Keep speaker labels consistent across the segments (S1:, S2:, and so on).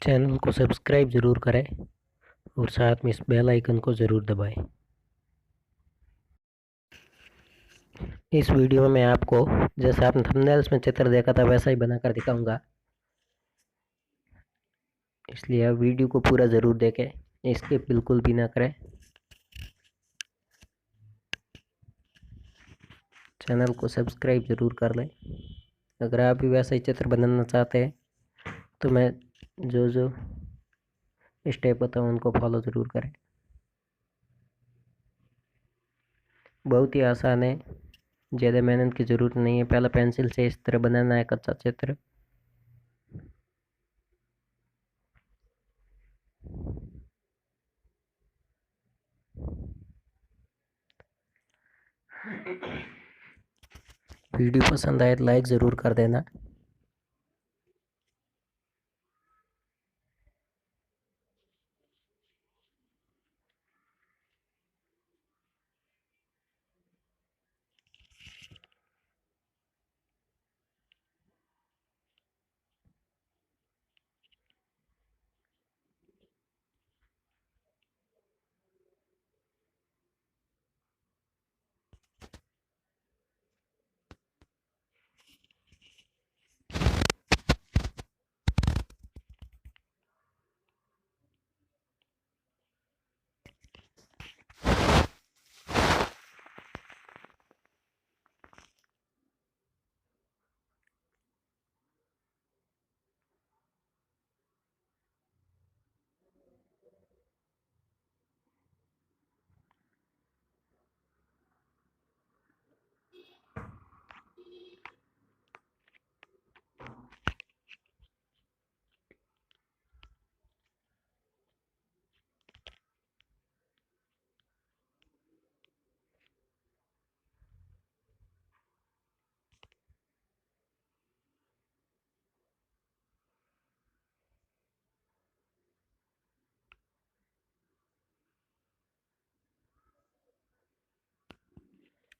S1: Channel को subscribe ज़रूर करें और साथ में इस बेल आइकन को ज़रूर दबाएं। इस वीडियो में मैं आपको जैसे आपने थंबनेल्स में चित्र देखा था वैसा ही बनाकर दिखाऊंगा, इसलिए आप वीडियो को पूरा ज़रूर देखें, स्किप बिल्कुल भी ना करें। चैनल को सब्सक्राइब ज़रूर कर लें। अगर आप भी वैसा ही चित्र बनाना चाहते हैं तो मैं जो जो स्टेप बताऊँ उनको फॉलो ज़रूर करें। बहुत ही आसान है, ज़्यादा मेहनत की ज़रूरत नहीं है। पहले पेंसिल से इस तरह बनाना है कच्चा चित्र। वीडियो पसंद आए तो लाइक ज़रूर कर देना।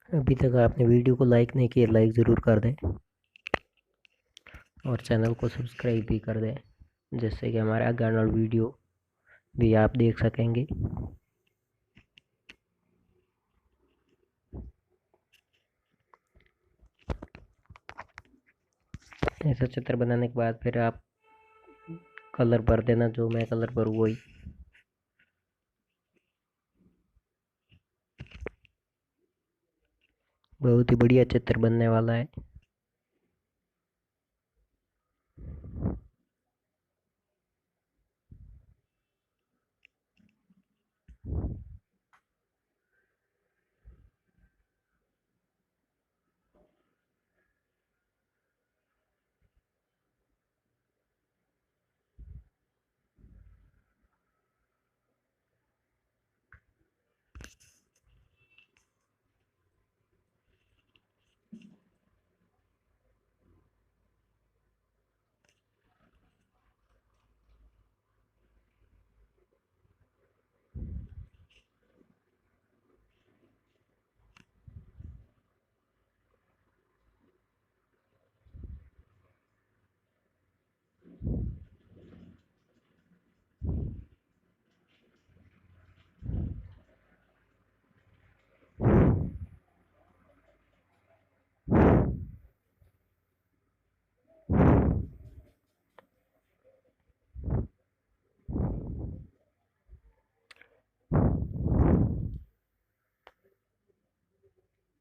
S1: अभी तक आपने वीडियो को लाइक नहीं किया, लाइक ज़रूर कर दें और चैनल को सब्सक्राइब भी कर दें, जिससे कि हमारे आगे आने वाली वीडियो भी आप देख सकेंगे। ऐसा चित्र बनाने के बाद फिर आप कलर भर देना, जो मैं कलर भरूँ वही। बहुत ही बढ़िया चित्र बनने वाला है।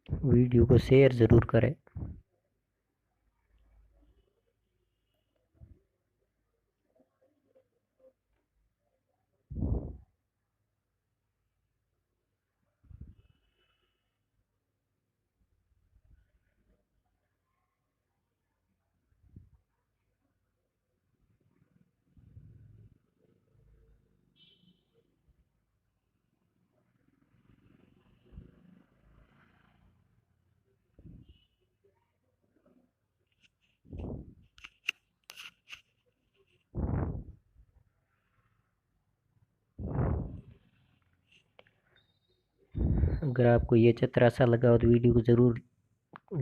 S1: वीडियो को शेयर ज़रूर करें। अगर आपको ये चित्र अच्छा लगा हो तो वीडियो को ज़रूर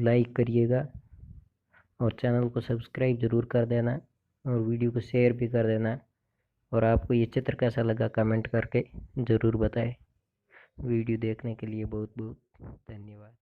S1: लाइक करिएगा और चैनल को सब्सक्राइब ज़रूर कर देना और वीडियो को शेयर भी कर देना। और आपको ये चित्र कैसा लगा कमेंट करके ज़रूर बताएं। वीडियो देखने के लिए बहुत बहुत धन्यवाद।